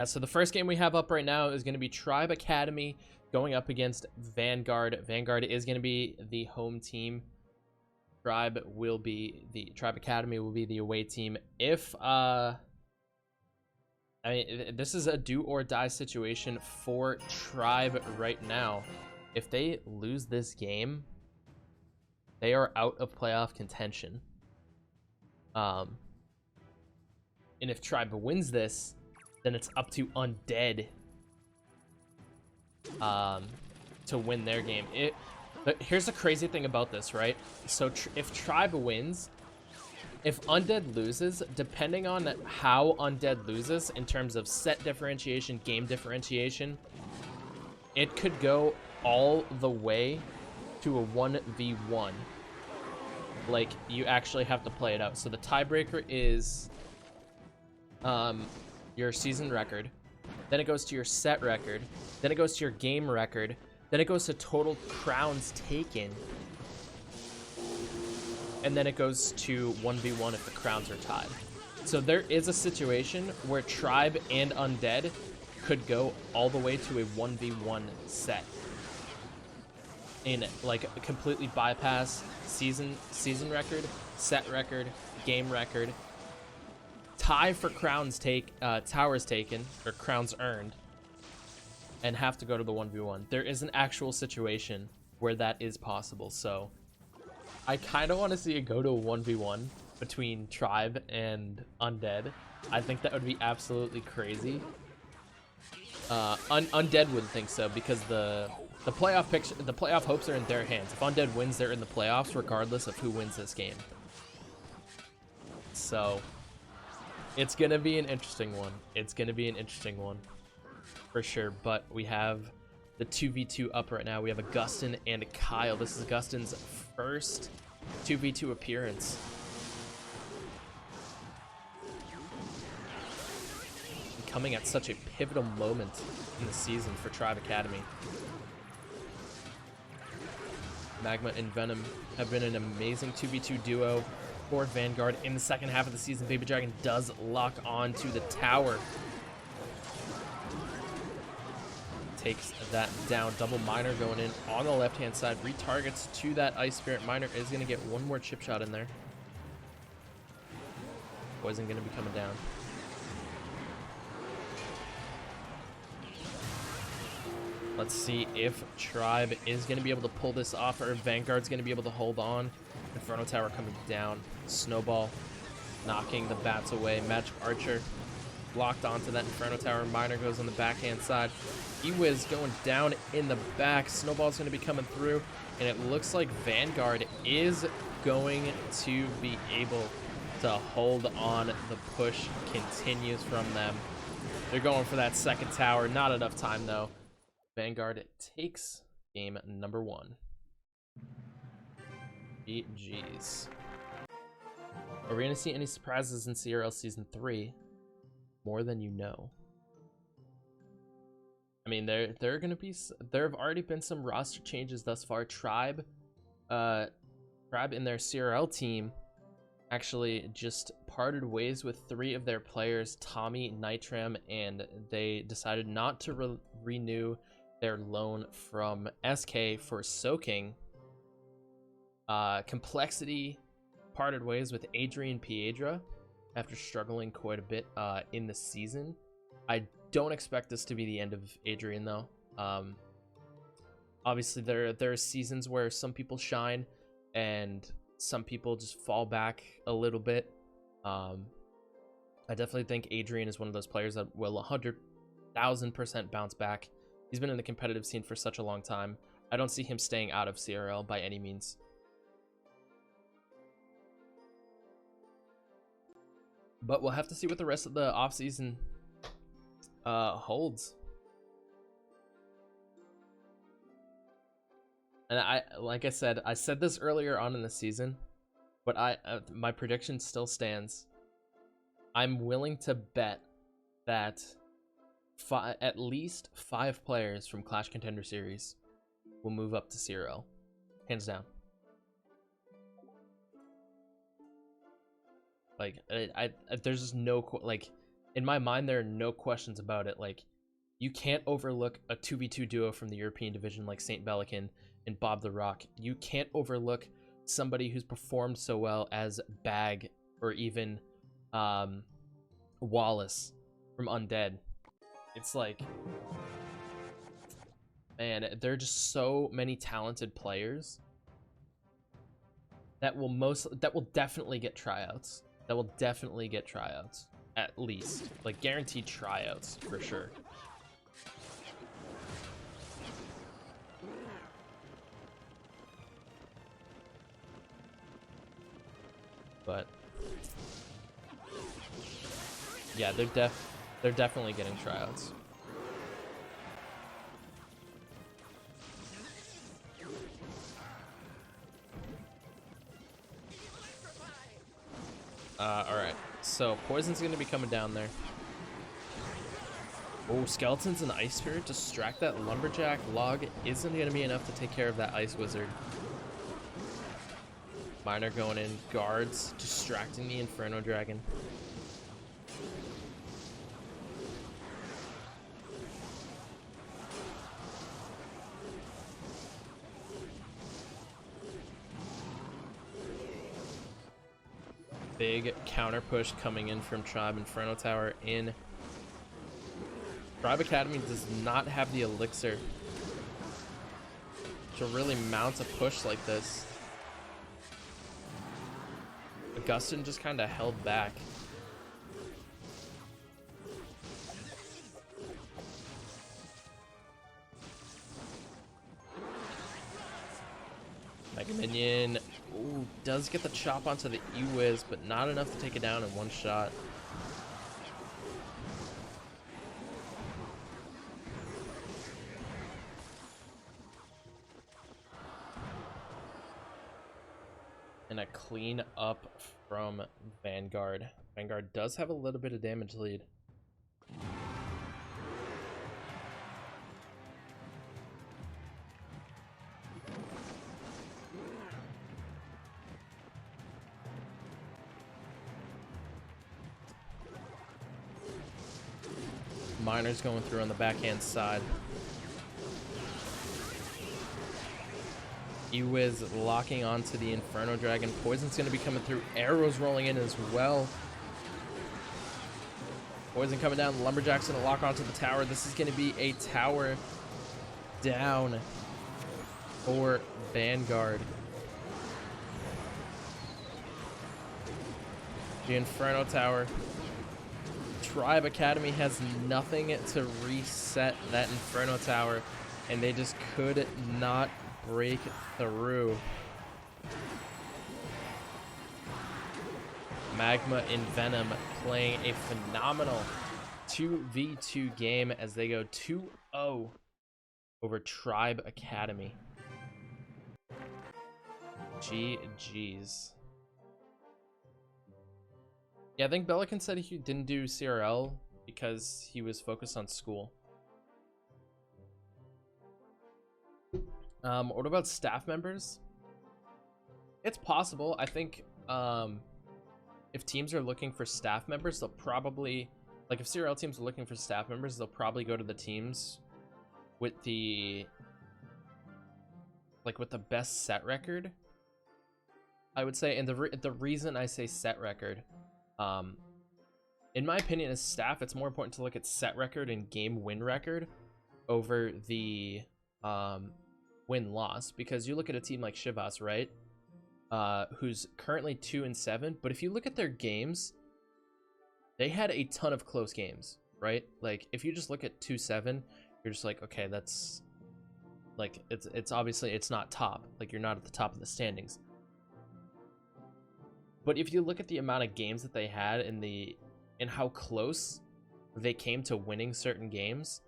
So the first game we have up right now is going to be Tribe Academy going up against Vanguard. Vanguard is going to be the home team. Tribe Academy will be the away team. If I mean, this is a do or die situation for Tribe right now. If they lose this game, they are out of playoff contention. And if Tribe wins this, then it's up to Undead to win their game. But here's the crazy thing about this, right? So if Tribe wins, if Undead loses, depending on how Undead loses in terms of set differentiation, game differentiation, it could go all the way to a 1v1. Like, you actually have to play it out. So the tiebreaker is your season record. Then it goes to your set record. Then it goes to your game record. Then it goes to total crowns taken. And then it goes to 1v1 if the crowns are tied. So there is a situation where Tribe and Undead could go all the way to a 1v1 set. And like completely bypass season record, set record, game record, tie for crowns towers taken or crowns earned, and have to go to the 1v1. There is an actual situation where that is possible. So I kind of want to see it go to a 1v1 between Tribe and Undead. I think that would be absolutely crazy. Undead wouldn't think so because the playoff hopes are in their hands. If Undead wins, they're in the playoffs regardless of who wins this game. So it's gonna be an interesting one. It's gonna be an interesting one for sure. But we have the 2v2 up right now. We have Augustin and Kyle. This is Augustin's first 2v2 appearance. Coming at such a pivotal moment in the season for Tribe Academy. Magma and Venom have been an amazing 2v2 duo for Vanguard in the second half of the season. Baby Dragon does lock on to the tower. Takes that down. Double Miner going in on the left-hand side. Retargets to that Ice Spirit. Miner is going to get one more chip shot in there. Poison going to be coming down. Let's see if Tribe is going to be able to pull this off or if Vanguard's going to be able to hold on. Inferno Tower coming down. Snowball knocking the bats away. Magic Archer locked onto that Inferno Tower. Miner goes on the backhand side. E-Wiz going down in the back. Snowball's going to be coming through. And it looks like Vanguard is going to be able to hold on. The push continues from them. They're going for that second tower. Not enough time, though. Vanguard takes game number 1. GG's. Are we going to see any surprises in CRL Season 3? More than you know. I mean, there have already been some roster changes thus far. Tribe in their CRL team actually just parted ways with 3 of their players, Tommy, Nitram, and they decided not to renew their loan from SK for Soaking. Complexity parted ways with Adrian Piedra after struggling quite a bit in the season. I don't expect this to be the end of Adrian, though. Obviously, there are seasons where some people shine and some people just fall back a little bit. I definitely think Adrian is one of those players that will 100,000% bounce back. He's been in the competitive scene for such a long time. I don't see him staying out of CRL by any means. But we'll have to see what the rest of the offseason holds. And like I said this earlier on in the season, but my prediction still stands. I'm willing to bet that at least 5 players from Clash Contender Series will move up to CRL, hands down. Like, there's just no, like, in my mind, there are no questions about it. Like, you can't overlook a 2v2 duo from the European division like Saint Belican and Bob the Rock. You can't overlook somebody who's performed so well as Bag or even Wallace from Undead. It's like, man, there are just so many talented players that will definitely get tryouts. That will definitely get tryouts, at least. Like, guaranteed tryouts, for sure. But yeah, they're definitely getting tryouts. Alright, so Poison's gonna be coming down there. Oh, Skeletons and Ice Spirit distract that Lumberjack. Log isn't gonna be enough to take care of that Ice Wizard. Miner going in, guards distracting the Inferno Dragon. Big counter push coming in from Tribe. Inferno Tower in. Tribe Academy does not have the elixir to really mount a push like this. Augustin just kind of held back. Mega Minion, ooh, does get the chop onto the E-Wiz, but not enough to take it down in one shot. And a clean up from Vanguard. Vanguard does have a little bit of damage lead. Miner's going through on the backhand side. E-Wiz locking onto the Inferno Dragon. Poison's going to be coming through. Arrows rolling in as well. Poison coming down. Lumberjack's going to lock onto the tower. This is going to be a tower down for Vanguard. The Inferno Tower. Tribe Academy has nothing to reset that Inferno Tower, and they just could not break through. Magma and Venom playing a phenomenal 2v2 game as they go 2-0 over Tribe Academy. GG's. Yeah, I think Belican said he didn't do CRL because he was focused on school. What about staff members? It's possible. I think if teams are looking for staff members, they'll probably, like if CRL teams are looking for staff members, they'll probably go to the teams with the best set record, I would say. And the reason I say set record, in my opinion, as staff, it's more important to look at set record and game win record over the win-loss, because you look at a team like Shivas, right? Who's currently 2-7, but if you look at their games, they had a ton of close games, right? Like if you just look at 2-7, you're just like, okay, that's like, it's obviously it's not top, like you're not at the top of the standings. But if you look at the amount of games that they had and how close they came to winning certain games,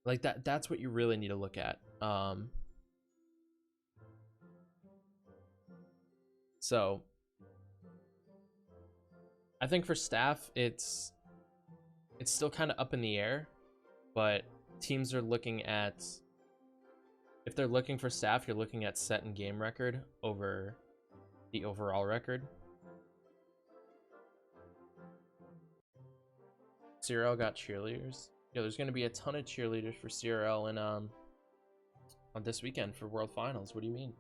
like that's what you really need to look at. So I think for staff, it's still kind of up in the air, but teams are looking at, if they're looking for staff, you're looking at set and game record over the overall record. CRL got cheerleaders. Yo, there's gonna be a ton of cheerleaders for CRL in on this weekend for World Finals. What do you mean?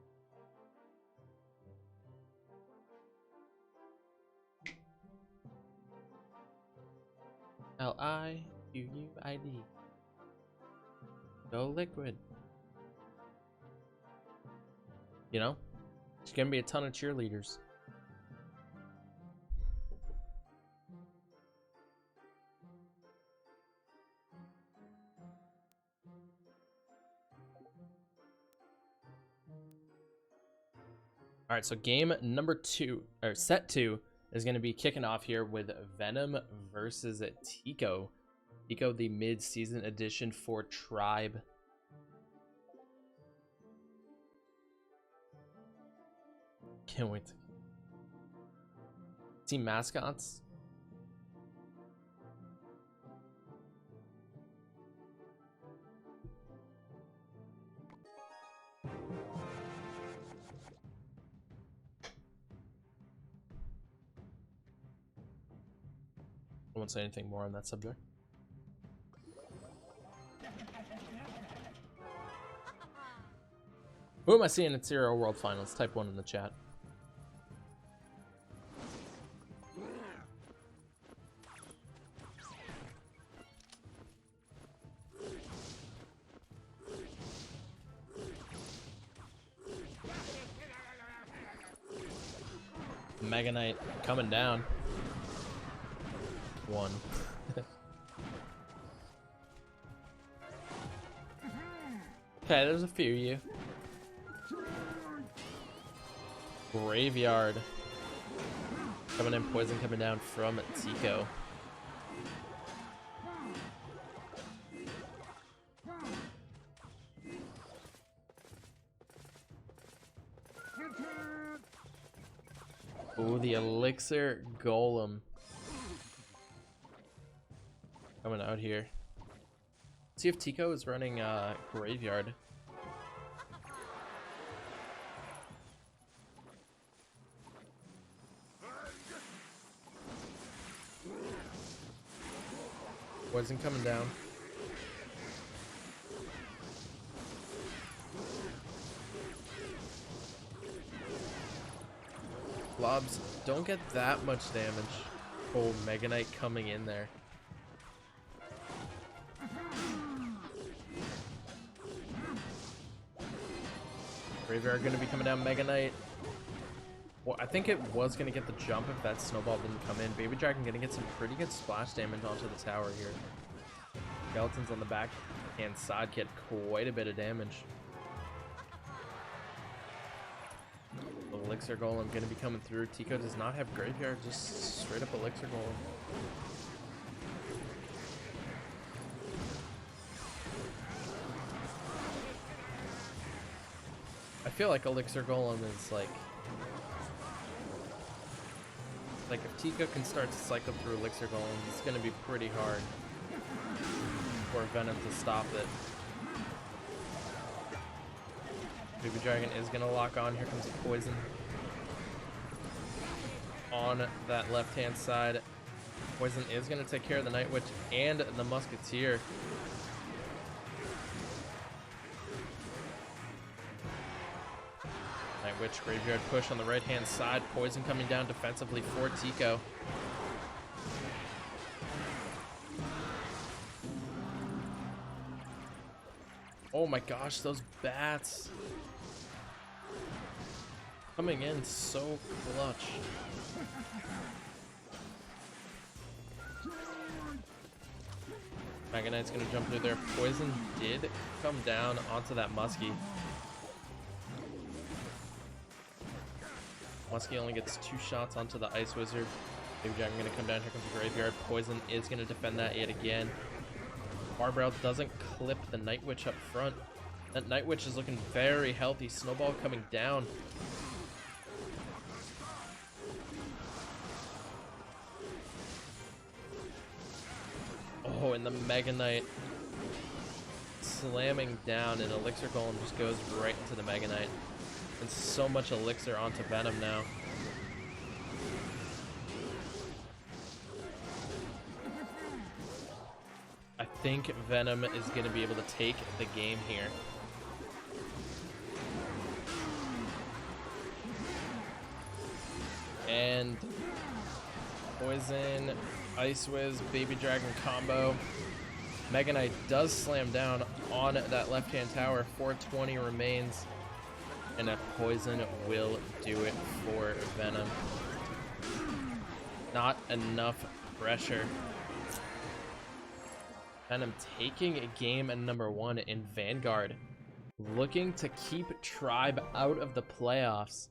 LIQUID. Go liquid. You know? There's gonna be a ton of cheerleaders. All right, so game number 2, or set 2, is going to be kicking off here with Venom versus Tico. Tico, the mid-season edition for Tribe. Can't wait. Team mascots. I won't say anything more on that subject. Who am I seeing at Zero World Finals? Type 1 in the chat. Mega Knight coming down. 1. Okay, there's a few of you. Graveyard coming in, poison coming down from Tico. Ooh, the Elixir Golem coming out here. Let's see if Tico is running Graveyard. Poison coming down. Blobs don't get that much damage. Oh, Mega Knight coming in there. Graveyard gonna be coming down. Mega Knight. Well, I think it was gonna get the jump if that snowball didn't come in. Baby Dragon gonna get some pretty good splash damage onto the tower here. Skeletons on the back hand side get quite a bit of damage. The Elixir Golem gonna be coming through. Tico does not have Graveyard, just straight up Elixir Golem. I feel like Elixir Golem is like if Tico can start to cycle through Elixir Golem, it's gonna be pretty hard for Venom to stop it. Baby Dragon is gonna lock on. Here comes the poison on that left hand side. Poison is gonna take care of the Night Witch and the Musketeer. Night Witch Graveyard push on the right hand side. Poison coming down defensively for Tico. Oh my gosh, those bats coming in so clutch. Mega Knight's gonna jump through there. Poison did come down onto that Muskie. Muskie only gets 2 shots onto the Ice Wizard. Baby Dragon gonna come down. Here comes the Graveyard. Poison is gonna defend that yet again. Barbell doesn't clip the Night Witch up front. That Night Witch is looking very healthy. Snowball coming down. Oh, and the Mega Knight slamming down, and Elixir Golem just goes right into the Mega Knight. And so much Elixir onto Venom now. think Venom is going to be able to take the game here. And Poison, Ice Wiz, Baby Dragon combo. Mega Knight does slam down on that left-hand tower. 420 remains. And a Poison will do it for Venom. Not enough pressure. Venom taking a game at number 1 in Vanguard. Looking to keep Tribe out of the playoffs.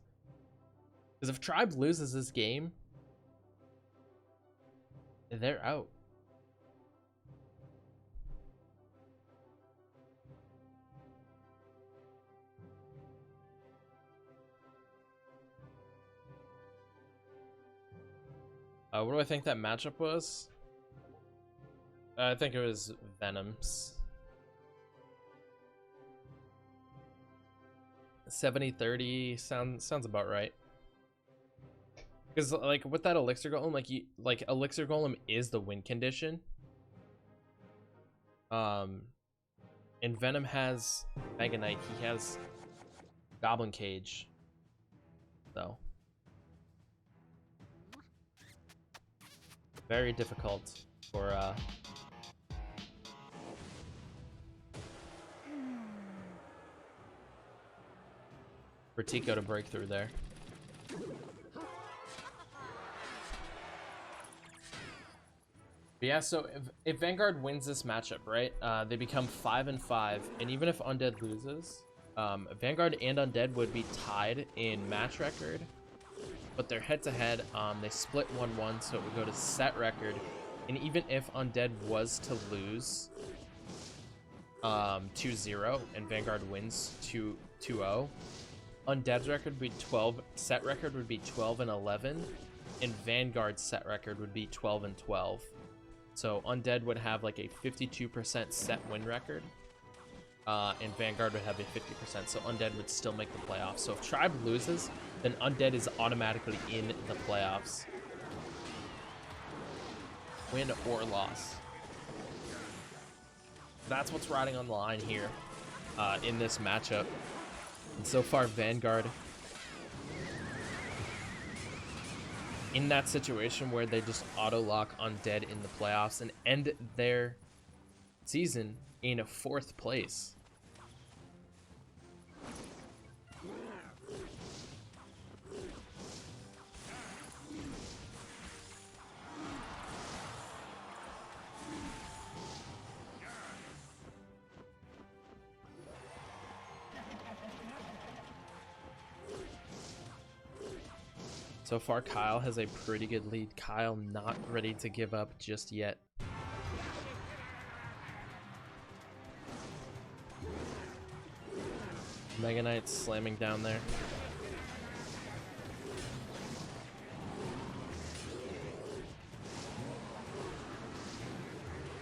Because if Tribe loses this game, they're out. What do I think that matchup was? I think it was Venom's. 70-30 sounds about right. Because like with that Elixir Golem, Elixir Golem is the win condition. And Venom has Mega Knight. He has Goblin Cage. So very difficult for Tico to break through there. But yeah, so if Vanguard wins this matchup, right, they become 5-5, and even if Undead loses, Vanguard and Undead would be tied in match record, but they're head-to-head. They split 1-1, so it would go to set record, and even if Undead was to lose 2-0 and Vanguard wins 2-0, Undead's record would be 12, set record would be 12-11, and Vanguard's set record would be 12-12. So Undead would have like a 52% set win record, and Vanguard would have a 50%. So Undead would still make the playoffs. So if Tribe loses, then Undead is automatically in the playoffs, win or loss. That's what's riding on the line here in this matchup. And so far, Vanguard in that situation where they just auto-lock Undead in the playoffs and end their season in a 4th place. So far, Kyle has a pretty good lead. Kyle not ready to give up just yet. Mega Knight slamming down there.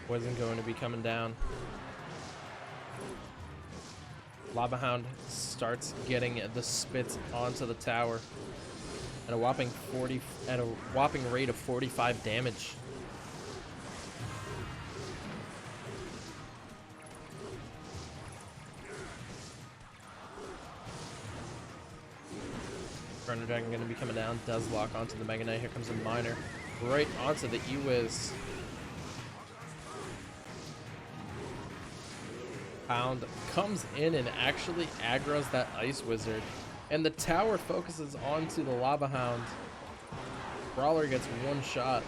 Wasn't going to be coming down. Lava Hound starts getting the spits onto the tower at a whopping rate of 45 damage. Thunder Dragon going to be coming down, does lock onto the Mega Knight. Here comes a Miner right onto the E-Wiz. Hound comes in and actually aggroes that Ice Wizard, and the tower focuses onto the Lava Hound. Brawler gets one shot.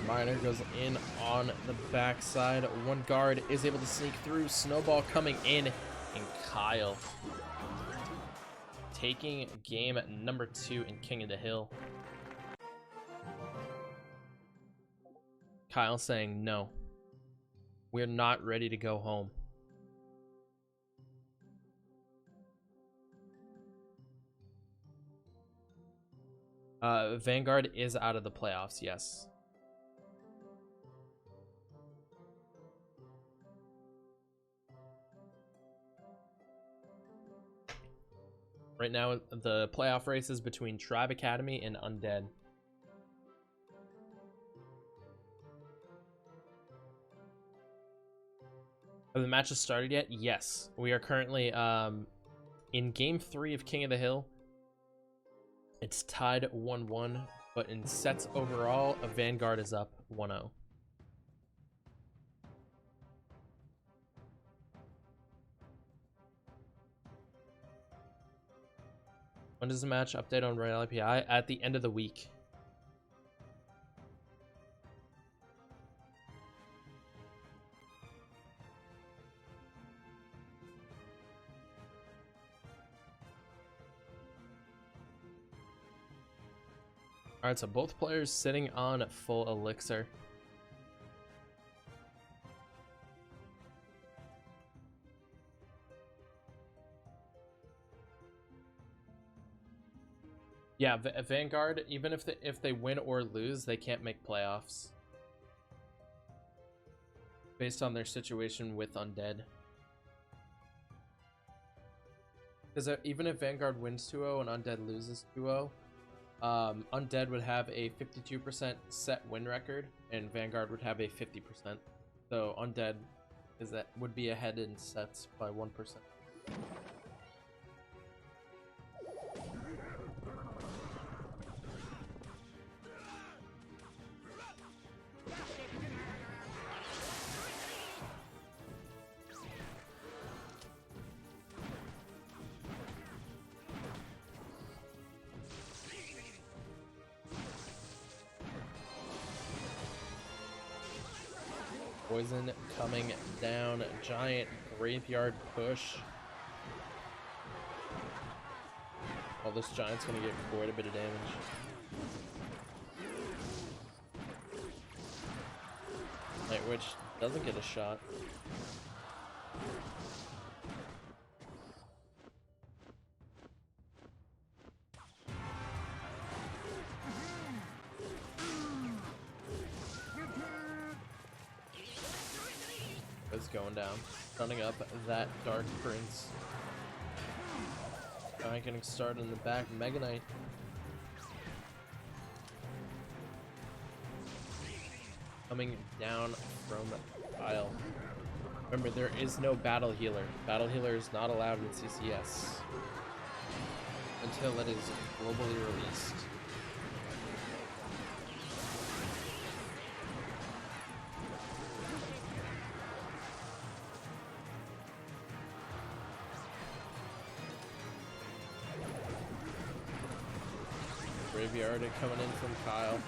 Miner goes in on the backside. One guard is able to sneak through. Snowball coming in, and Kyle taking game number 2 in King of the Hill. Kyle saying, no, we're not ready to go home. Vanguard is out of the playoffs, yes. Right Right now, the playoff race is between Tribe Academy and Undead. Have the matches started yet? Yes. We are currently in Game 3 of King of the Hill. It's tied 1-1, but in sets overall, a Vanguard is up 1-0. When does the match update on Royale API? At the end of the week. Alright, so both players sitting on full elixir. Yeah, Vanguard, even if they win or lose, they can't make playoffs. Based on their situation with Undead. Because even if Vanguard wins 2-0 and Undead loses 2-0, Undead would have a 52% set win record, and Vanguard would have a 50%. So Undead would be ahead in sets by 1%. Poison coming down, giant graveyard push. Oh, this giant's gonna get quite a bit of damage. Night Witch doesn't get a shot. It's going down, running up that Dark Prince. Giant getting started in the back. Mega Knight. Coming down from Kyle. Remember, there is no battle healer. Battle healer is not allowed in CCS until it is globally released. Graveyard coming in from Kyle.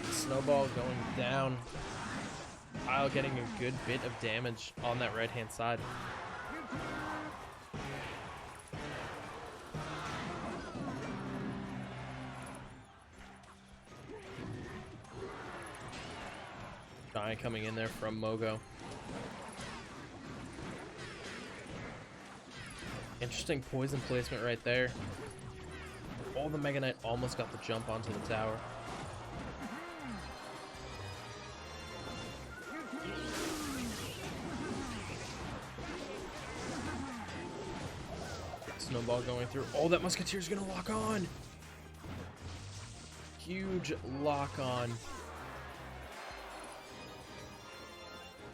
Snowball going down. Kyle getting a good bit of damage on that right hand side. Giant coming in there from Mogo. Interesting poison placement right there. Oh, the Mega Knight almost got the jump onto the tower. Snowball going through. Oh, that Musketeer's gonna lock on. Huge lock on.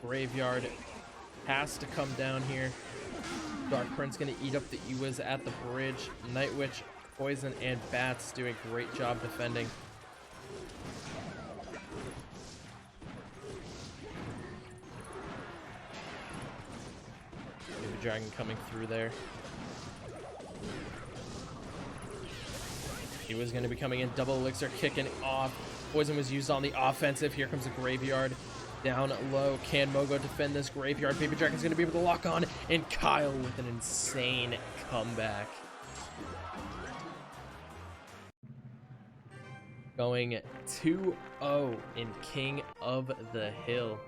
Graveyard has to come down here. Dark Prince gonna eat up the Ewas at the bridge. Night Witch, Poison, and Bats do a great job defending. Baby Dragon coming through there. He was going to be coming in, double elixir kicking off. Poison was used on the offensive. Here comes the Graveyard down low. Can Mogo defend this Graveyard? Baby Dragon's going to be able to lock on, and Kyle with an insane comeback. Going 2-0 in King of the Hill.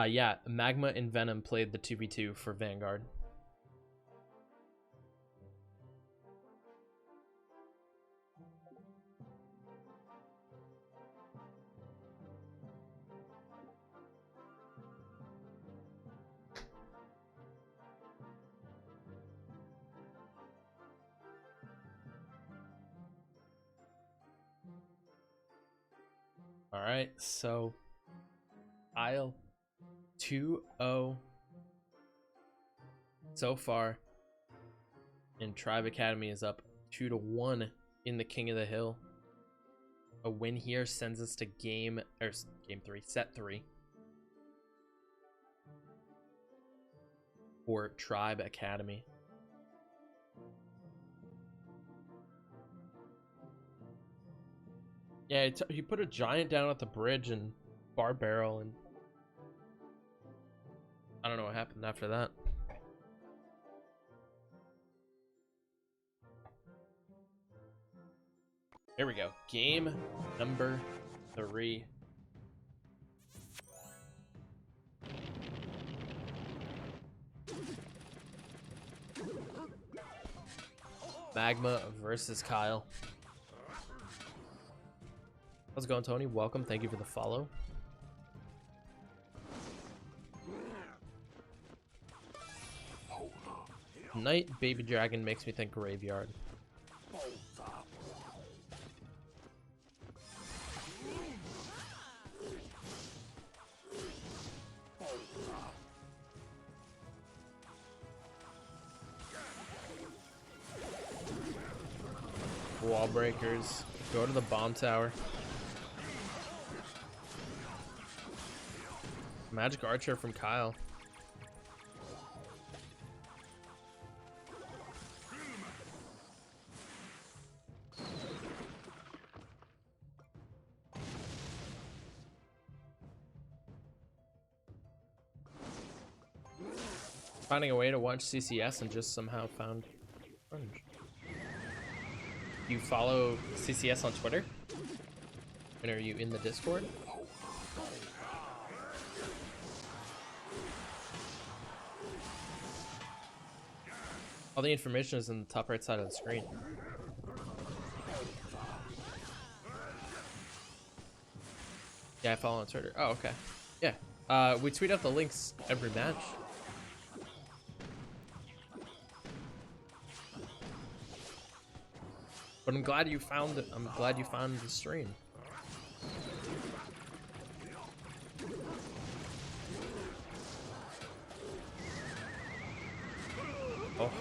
Yeah, Magma and Venom played the 2v2 for Vanguard. All right, so Isle 2-0 so far, and Tribe Academy is up 2-1 in the King of the Hill. A win here sends us to game 3, set 3 for Tribe Academy. Yeah, he put a giant down at the bridge and bar barrel, and I don't know what happened after that. Here we go. Game number 3. Magma versus Kyle. How's it going, Tony? Welcome. Thank you for the follow. Night Baby Dragon makes me think Graveyard. Wall breakers. Go to the bomb tower. Magic Archer from Kyle. Finding a way to watch CCS and just somehow found Orange. You follow CCS on Twitter? And are you in the Discord? All the information is in the top right side of the screen. Yeah, I follow on Twitter. Oh, okay. Yeah. We tweet out the links every match. But I'm glad you found it. I'm glad you found the stream.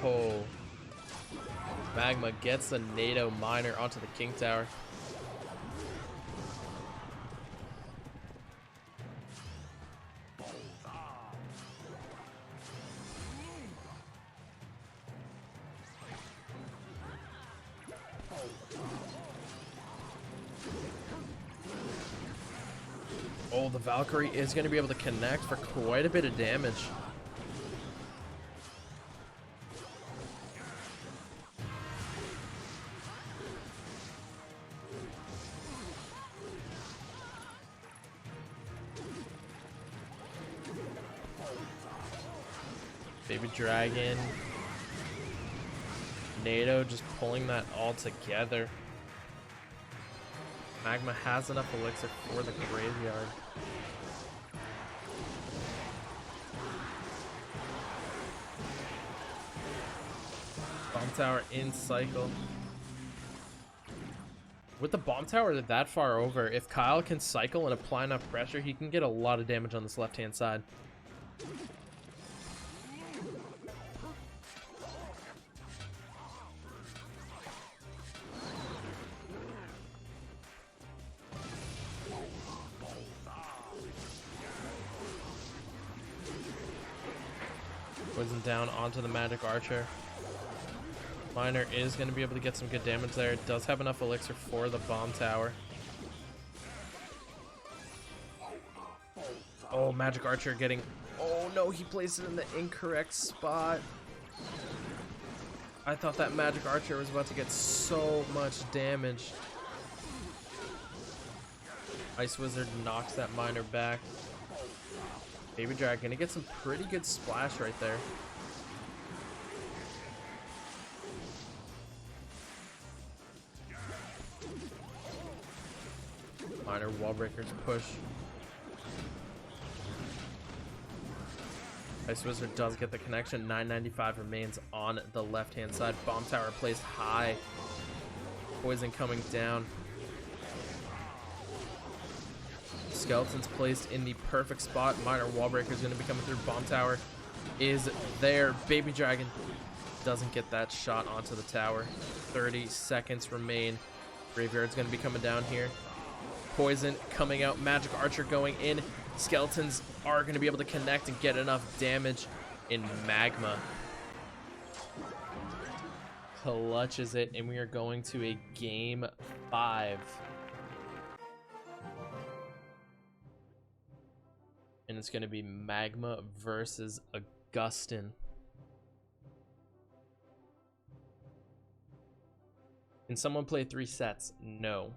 Oh, Magma gets a NATO miner onto the King Tower. Oh, the Valkyrie is going to be able to connect for quite a bit of damage. Baby Dragon. NATO just pulling that all together. Magma has enough elixir for the graveyard. Bomb tower in cycle. With the bomb tower that far over, if Kyle can cycle and apply enough pressure, he can get a lot of damage on this left-hand side. Poison down onto the Magic Archer. Miner is going to be able to get some good damage there. It does have enough elixir for the bomb tower. Oh, Magic Archer getting... Oh no, he placed it in the incorrect spot. I thought that Magic Archer was about to get so much damage. Ice Wizard knocks that miner back. Baby Dragon gonna get some pretty good splash right there. Miner wall breakers push. Ice Wizard does get the connection. 995 remains on the left hand side. Bomb tower placed high. Poison coming down. Skeletons placed in the perfect spot. Minor wall breaker is going to be coming through. Bomb tower is there. Baby dragon doesn't get that shot onto the tower. 30 seconds remain. Graveyard's going to be coming down here. Poison coming out. Magic archer going in. Skeletons are going to be able to connect and get enough damage in magma. Clutches it, and we are going to a game 5. And it's going to be Magma versus Augustin. Can someone play 3 sets? No.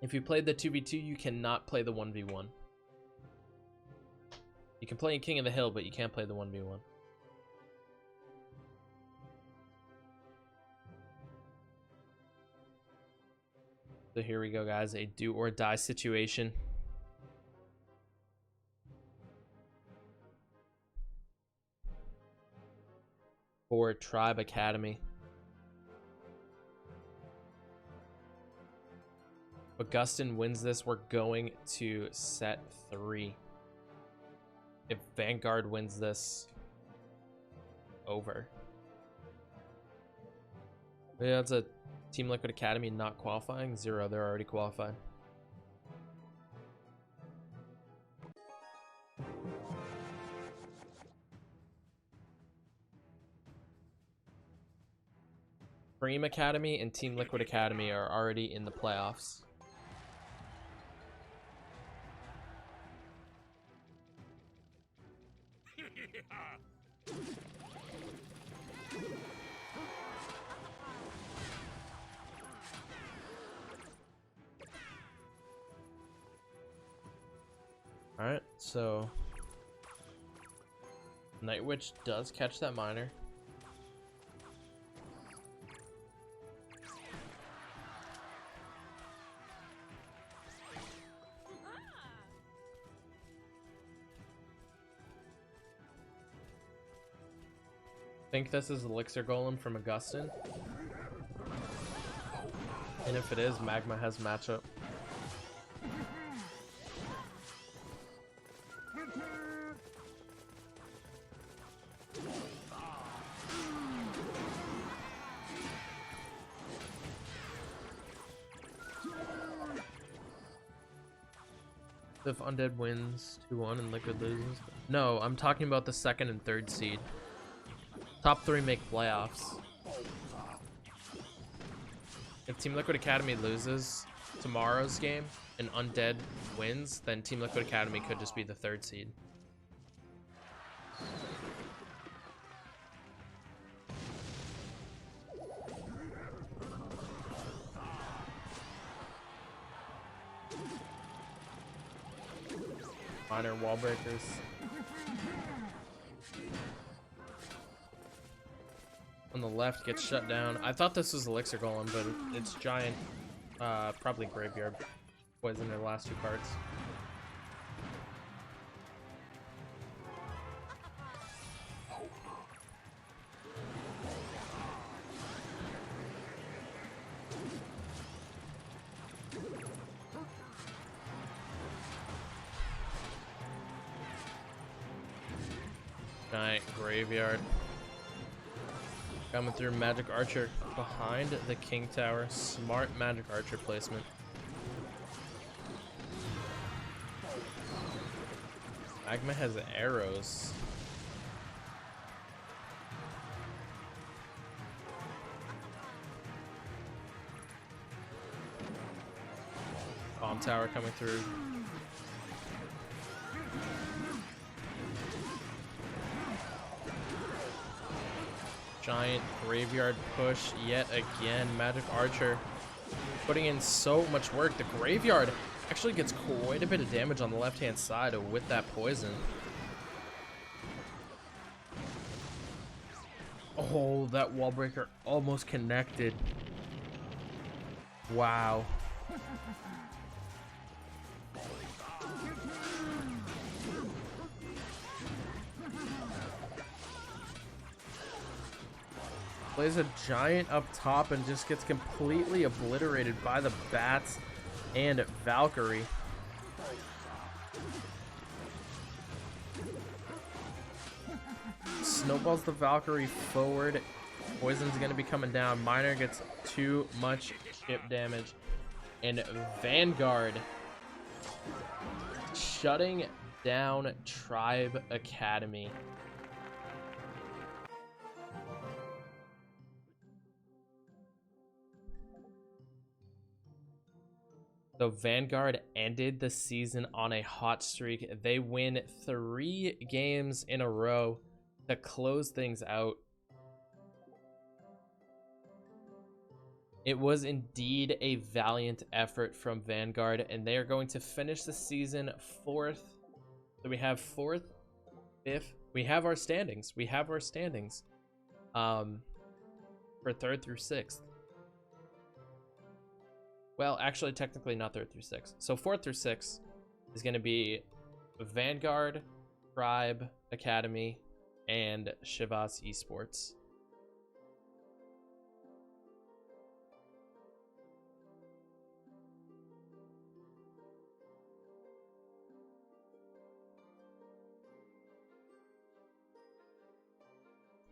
If you played the 2v2, you cannot play the 1v1. You can play in King of the Hill, but you can't play the 1v1. So here we go, guys. A do or die situation. For Tribe Academy. If Augustin wins this, we're going to set 3. If Vanguard wins this, over. Yeah, it's a Team Liquid Academy not qualifying. 0, they're already qualified. Dream Academy and Team Liquid Academy are already in the playoffs. Alright, so Night Witch does catch that miner. I think this is Elixir Golem from Augustin. And if it is, Magma has matchup. If Undead wins 2-1 and Liquid loses. No, I'm talking about the 2nd and 3rd seed. Top 3 make playoffs. If Team Liquid Academy loses tomorrow's game and Undead wins, then Team Liquid Academy could just be the 3rd seed. Minor wall breakers. On the left gets shut down. I thought this was Elixir Golem, but it's giant. Probably Graveyard. Poison their last 2 cards. Giant Graveyard. Coming through Magic Archer behind the King Tower. Smart Magic Archer placement. Magma has arrows. Bomb Tower coming through. Giant Graveyard push yet again. Magic Archer putting in so much work. The Graveyard actually gets quite a bit of damage on the left-hand side with that poison. Oh, that wall breaker almost connected. Wow. Plays a giant up top and just gets completely obliterated by the bats and Valkyrie. Snowballs the Valkyrie forward. Poison's gonna be coming down. Miner gets too much chip damage. And Vanguard shutting down Tribe Academy. So Vanguard ended the season on a hot streak. They win 3 games in a row to close things out. It was indeed a valiant effort from Vanguard, and they are going to finish the season 4th. So we have 4th, 5th. We have our standings. For 3rd through 6th. Well, actually, technically not 3rd through 6th. So 4th through 6th is going to be Vanguard, Tribe Academy, and Shivas Esports.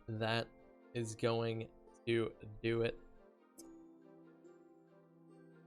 That is going to do it